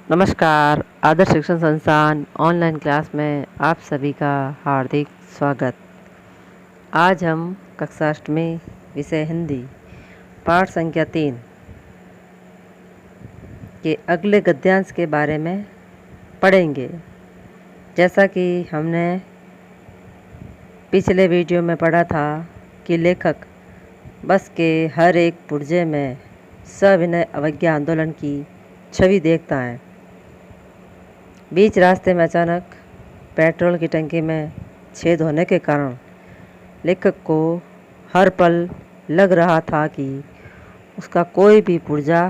नमस्कार। आदर्श शिक्षण संस्थान ऑनलाइन क्लास में आप सभी का हार्दिक स्वागत। आज हम कक्षा अष्टमी विषय हिंदी पाठ संख्या 3 के अगले गद्यांश के बारे में पढ़ेंगे। जैसा कि हमने पिछले वीडियो में पढ़ा था कि लेखक बस के हर एक पुर्जे में सविनय अवज्ञा आंदोलन की छवि देखता है। बीच रास्ते में अचानक पेट्रोल की टंकी में छेद होने के कारण लेखक को हर पल लग रहा था कि उसका कोई भी पुर्जा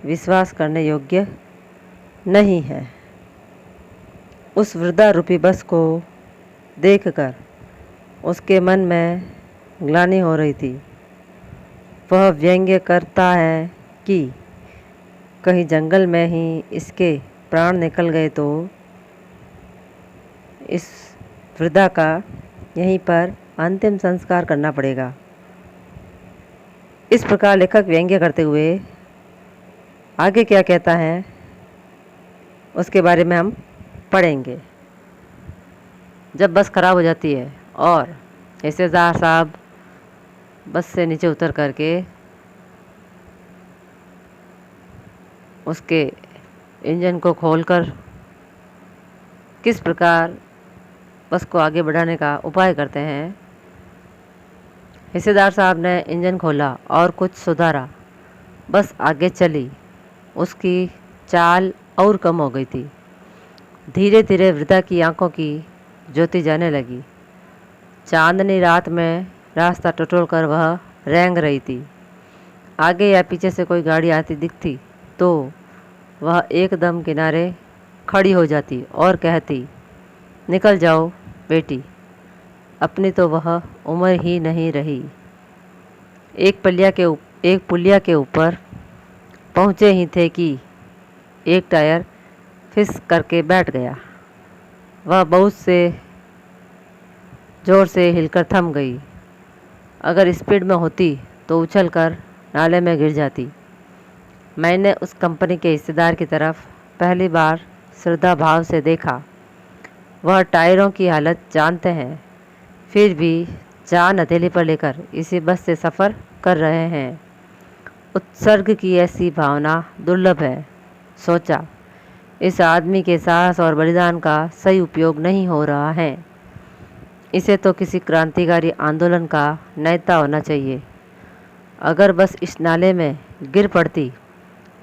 विश्वास करने योग्य नहीं है। उस वृद्धा रूपी बस को देखकर उसके मन में ग्लानि हो रही थी। वह व्यंग्य करता है कि कहीं जंगल में ही इसके प्राण निकल गए तो इस वृद्धा का यहीं पर अंतिम संस्कार करना पड़ेगा। इस प्रकार लेखक व्यंग्य करते हुए आगे क्या कहता है उसके बारे में हम पढ़ेंगे। जब बस खराब हो जाती है और हिस्सेदार साहब बस से नीचे उतर करके उसके इंजन को खोलकर किस प्रकार बस को आगे बढ़ाने का उपाय करते हैं। हिस्सेदार साहब ने इंजन खोला और कुछ सुधारा। बस आगे चली। उसकी चाल और कम हो गई थी। धीरे धीरे वृद्धा की आंखों की ज्योति जाने लगी। चांदनी रात में रास्ता टटोल कर वह रेंग रही थी। आगे या पीछे से कोई गाड़ी आती दिखती तो वह एकदम किनारे खड़ी हो जाती और कहती, निकल जाओ बेटी, अपनी तो वह उम्र ही नहीं रही। एक पुलिया के ऊपर पहुँचे ही थे कि एक टायर फिस करके बैठ गया। वह बहुत से ज़ोर से हिलकर थम गई। अगर स्पीड में होती तो उछलकर नाले में गिर जाती। मैंने उस कंपनी के हिस्सेदार की तरफ पहली बार श्रद्धा भाव से देखा। वह टायरों की हालत जानते हैं, फिर भी जान हथेली पर लेकर इसी बस से सफ़र कर रहे हैं। उत्सर्ग की ऐसी भावना दुर्लभ है। सोचा, इस आदमी के साहस और बलिदान का सही उपयोग नहीं हो रहा है। इसे तो किसी क्रांतिकारी आंदोलन का नेता होना चाहिए। अगर बस इस नाले में गिर पड़ती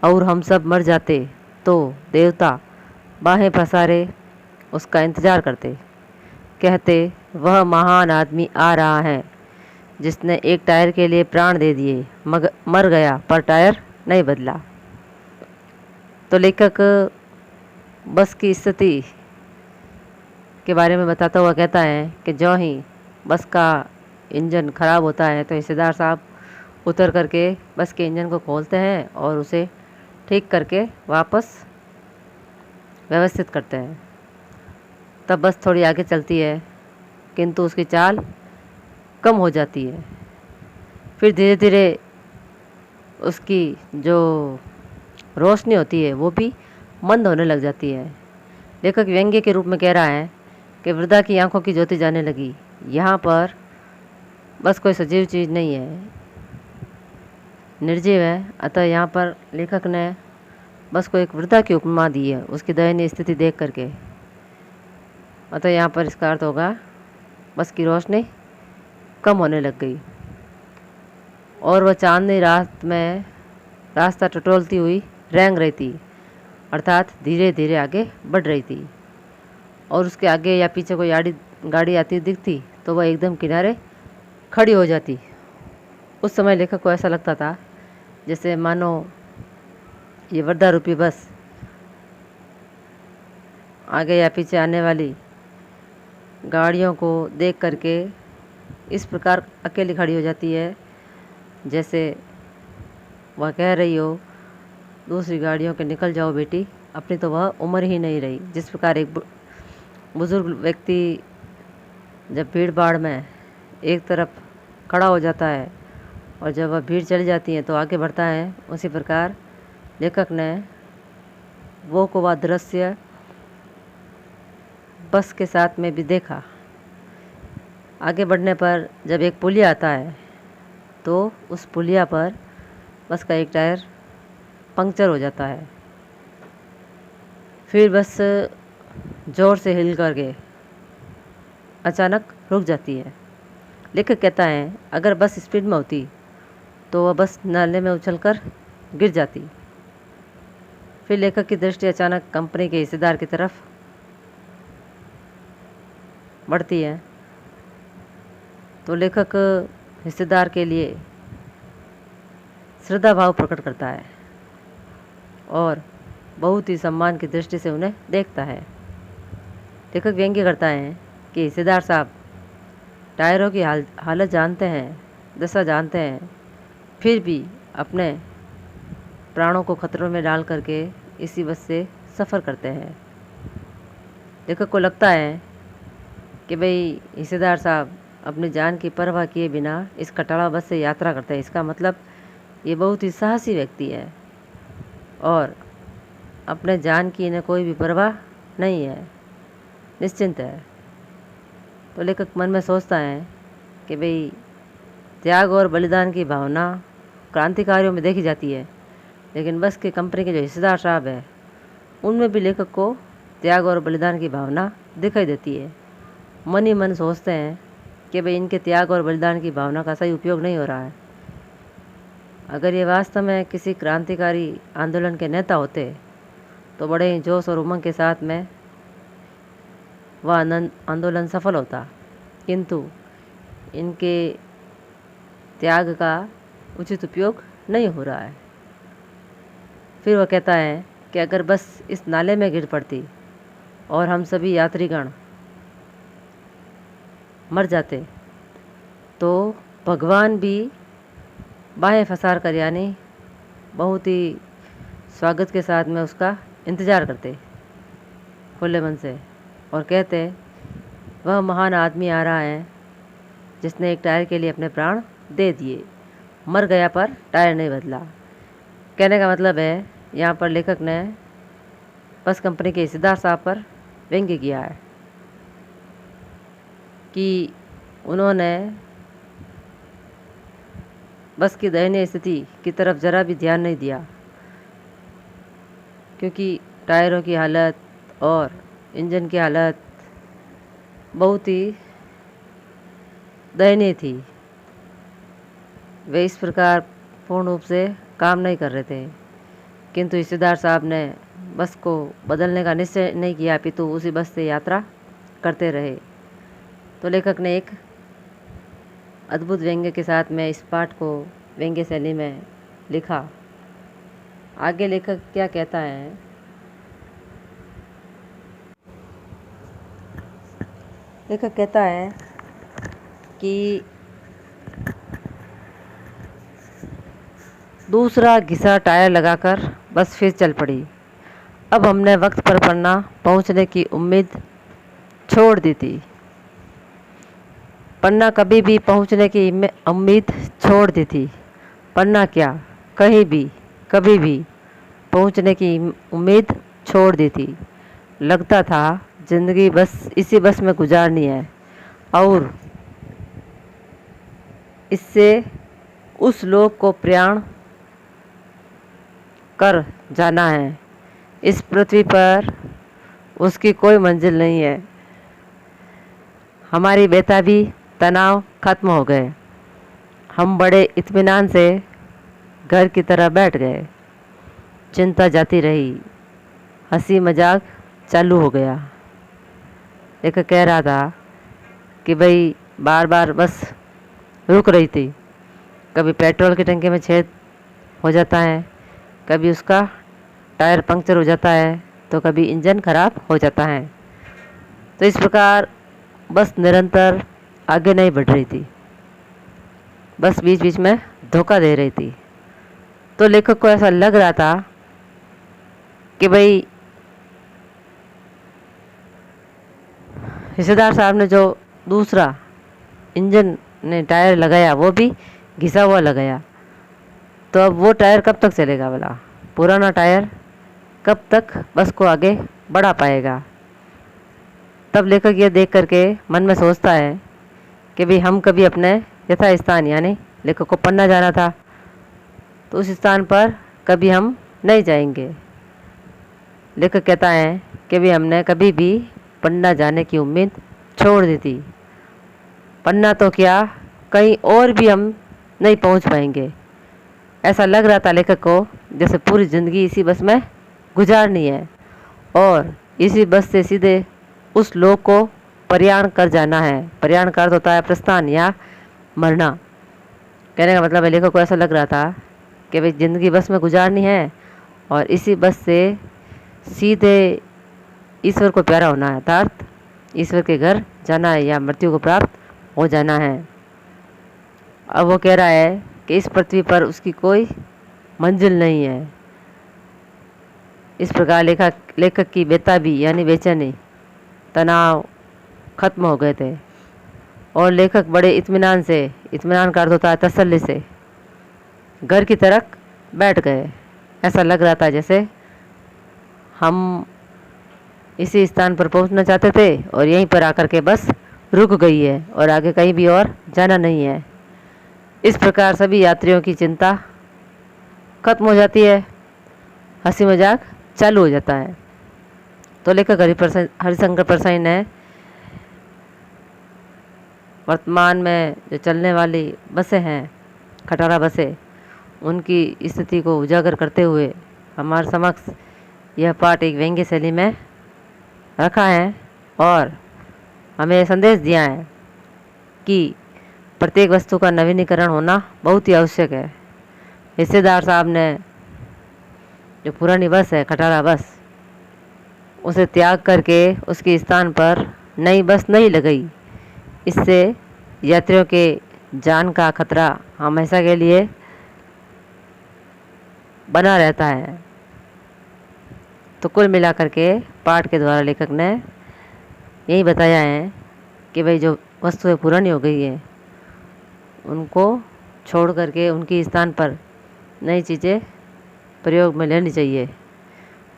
और हम सब मर जाते तो देवता बाहें पसारे उसका इंतज़ार करते, कहते वह महान आदमी आ रहा है जिसने एक टायर के लिए प्राण दे दिए, मर गया पर टायर नहीं बदला। तो लेखक बस की स्थिति के बारे में बताता हुआ कहता है कि जो ही बस का इंजन खराब होता है तो हिस्सेदार साहब उतर करके बस के इंजन को खोलते हैं और उसे ठीक करके वापस व्यवस्थित करते हैं। तब बस थोड़ी आगे चलती है किंतु उसकी चाल कम हो जाती है। फिर धीरे धीरे उसकी जो रोशनी होती है वो भी मंद होने लग जाती है। लेखक व्यंग्य के रूप में कह रहा है कि वृद्धा की आंखों की ज्योति जाने लगी। यहाँ पर बस कोई सजीव चीज़ नहीं है, निर्जीव है। अतः यहाँ पर लेखक ने बस को एक वृद्धा की उपमा दी है उसकी दयनीय स्थिति देख करके। अतः यहाँ पर इसका अर्थ होगा बस की रोशनी कम होने लग गई और वह चांदनी रात में रास्ता टटोलती हुई रेंग रही थी, अर्थात धीरे धीरे आगे बढ़ रही थी। और उसके आगे या पीछे कोई गाड़ी आती दिखती तो वह एकदम किनारे खड़ी हो जाती। उस समय लेखक को ऐसा लगता था जैसे मानो ये वृद्धा रूपी बस आगे या पीछे आने वाली गाड़ियों को देख करके इस प्रकार अकेली खड़ी हो जाती है जैसे वह कह रही हो दूसरी गाड़ियों के, निकल जाओ बेटी, अपनी तो वह उम्र ही नहीं रही। जिस प्रकार एक बुज़ुर्ग व्यक्ति जब भीड़ भाड़ में एक तरफ खड़ा हो जाता है और जब वह भीड़ चली जाती है तो आगे बढ़ता है, उसी प्रकार लेखक ने वो को वह दृश्य बस के साथ में भी देखा। आगे बढ़ने पर जब एक पुलिया आता है तो उस पुलिया पर बस का एक टायर पंक्चर हो जाता है। फिर बस ज़ोर से हिल करके अचानक रुक जाती है। लेखक कहता है अगर बस स्पीड में होती तो वह बस नाले में उछलकर गिर जाती। फिर लेखक की दृष्टि अचानक कंपनी के हिस्सेदार की तरफ बढ़ती है तो लेखक हिस्सेदार के लिए श्रद्धा भाव प्रकट करता है और बहुत ही सम्मान की दृष्टि से उन्हें देखता है। लेखक व्यंग्य करता है कि हिस्सेदार साहब टायरों की हालत जानते हैं, दशा जानते हैं, फिर भी अपने प्राणों को खतरों में डाल करके इसी बस से सफ़र करते हैं। लेखक को लगता है कि भाई हिस्सेदार साहब अपनी जान की परवाह किए बिना इस खटारा बस से यात्रा करते हैं। इसका मतलब ये बहुत ही साहसी व्यक्ति है और अपने जान की इन्हें कोई भी परवाह नहीं है, निश्चिंत है। तो लेखक मन में सोचता है कि भाई त्याग और बलिदान की भावना क्रांतिकारियों में देखी जाती है, लेकिन बस के कंपनी के जो हिस्सेदार साहब है उनमें भी लेखक को त्याग और बलिदान की भावना दिखाई देती है। मन ही मन सोचते हैं कि भाई इनके त्याग और बलिदान की भावना का सही उपयोग नहीं हो रहा है। अगर ये वास्तव में किसी क्रांतिकारी आंदोलन के नेता होते तो बड़े ही जोश और उमंग के साथ में वह आंदोलन सफल होता, किंतु इनके त्याग का उचित उपयोग नहीं हो रहा है। फिर वह कहता है कि अगर बस इस नाले में गिर पड़ती और हम सभी यात्रीगण मर जाते तो भगवान भी बाहें फंसार कर यानी बहुत ही स्वागत के साथ में उसका इंतज़ार करते खुले मन से और कहते वह महान आदमी आ रहा है जिसने एक टायर के लिए अपने प्राण दे दिए, मर गया पर टायर नहीं बदला। कहने का मतलब है यहाँ पर लेखक ने बस कंपनी के हिस्सेदार साहब पर व्यंग्य किया है कि उन्होंने बस की दयनीय स्थिति की तरफ ज़रा भी ध्यान नहीं दिया, क्योंकि टायरों की हालत और इंजन की हालत बहुत ही दयनीय थी। वे इस प्रकार पूर्ण रूप से काम नहीं कर रहे थे, किंतु हिस्सेदार साहब ने बस को बदलने का निश्चय नहीं किया, अपितु उसी बस से यात्रा करते रहे। तो लेखक ने एक अद्भुत व्यंग्य के साथ में इस पाठ को व्यंग्य शैली में लिखा। आगे लेखक क्या कहता है, लेखक कहता है कि दूसरा घिसा टायर लगाकर बस फिर चल पड़ी। अब हमने वक्त पर पन्ना पहुंचने की उम्मीद छोड़ दी थी। पन्ना कभी भी पहुंचने की उम्मीद छोड़ दी थी। पन्ना क्या, कहीं भी कभी भी पहुंचने की उम्मीद छोड़ दी थी। लगता था ज़िंदगी बस इसी बस में गुजारनी है और इससे उस लोक को प्रयाण कर जाना है। इस पृथ्वी पर उसकी कोई मंजिल नहीं है। हमारी बेताबी तनाव खत्म हो गए। हम बड़े इत्मीनान से घर की तरह बैठ गए। चिंता जाती रही, हंसी मजाक चालू हो गया। एक कह रहा था कि भाई बार बार बस रुक रही थी। कभी पेट्रोल की टंकी में छेद हो जाता है, कभी उसका टायर पंक्चर हो जाता है, तो कभी इंजन खराब हो जाता है। तो इस प्रकार बस निरंतर आगे नहीं बढ़ रही थी, बस बीच बीच में धोखा दे रही थी। तो लेखक को ऐसा लग रहा था कि भाई हिस्सेदार साहब ने जो दूसरा इंजन ने टायर लगाया वो भी घिसा हुआ लगाया, तो अब वो टायर कब तक चलेगा भला? पुराना टायर कब तक बस को आगे बढ़ा पाएगा। तब लेखक यह देख करके मन में सोचता है कि भाई हम कभी अपने यथास्थान यानी लेखक को पन्ना जाना था तो उस स्थान पर कभी हम नहीं जाएंगे। लेखक कहता है कि भाई हमने कभी भी पन्ना जाने की उम्मीद छोड़ दी थी। पन्ना तो क्या, कहीं और भी हम नहीं पहुंच पाएंगे। ऐसा लग रहा था लेखक को जैसे पूरी ज़िंदगी इसी बस में गुजारनी है और इसी बस से सीधे उस लोक को प्रयाण कर जाना है। प्रयाण का अर्थ होता है प्रस्थान या मरना। कहने का मतलब है लेखक को ऐसा लग रहा था कि भाई ज़िंदगी बस में गुजारनी है और इसी बस से सीधे ईश्वर को प्यारा होना है, अर्थात ईश्वर के घर जाना है या मृत्यु को प्राप्त हो जाना है। अब वो कह रहा है कि इस पृथ्वी पर उसकी कोई मंजिल नहीं है। इस प्रकार लेखक की बेताबी यानी बेचैनी, तनाव खत्म हो गए थे और लेखक बड़े इत्मीनान से, इत्मीनान का अर्थ होता है तसल्ली से, घर की तरफ बैठ गए। ऐसा लग रहा था जैसे हम इसी स्थान पर पहुंचना चाहते थे और यहीं पर आकर के बस रुक गई है और आगे कहीं भी और जाना नहीं है। इस प्रकार सभी यात्रियों की चिंता खत्म हो जाती है, हंसी मजाक चालू हो जाता है। तो लेखक हरिशंकर परसाई ने वर्तमान में जो चलने वाली बसें हैं, खटारा बसें, उनकी स्थिति को उजागर करते हुए हमारे समक्ष यह पाठ एक व्यंग्य शैली में रखा है और हमें संदेश दिया है कि प्रत्येक वस्तु का नवीनीकरण होना बहुत ही आवश्यक है। हिस्सेदार साहब ने जो पुरानी बस है, खटारा बस, उसे त्याग करके उसके स्थान पर नई बस नहीं लगाई। इससे यात्रियों के जान का खतरा हमेशा के लिए बना रहता है। तो कुल मिलाकर के पाठ के द्वारा लेखक ने यही बताया है कि भाई जो वस्तुएं पुरानी हो गई है उनको छोड़ करके उनकी स्थान पर नई चीज़ें प्रयोग में लेनी चाहिए,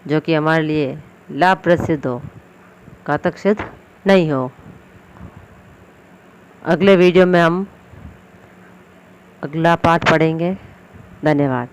जो कि हमारे लिए लाभप्रद सिद्ध हो, घातक सिद्ध नहीं हो। अगले वीडियो में हम अगला पाठ पढ़ेंगे। धन्यवाद।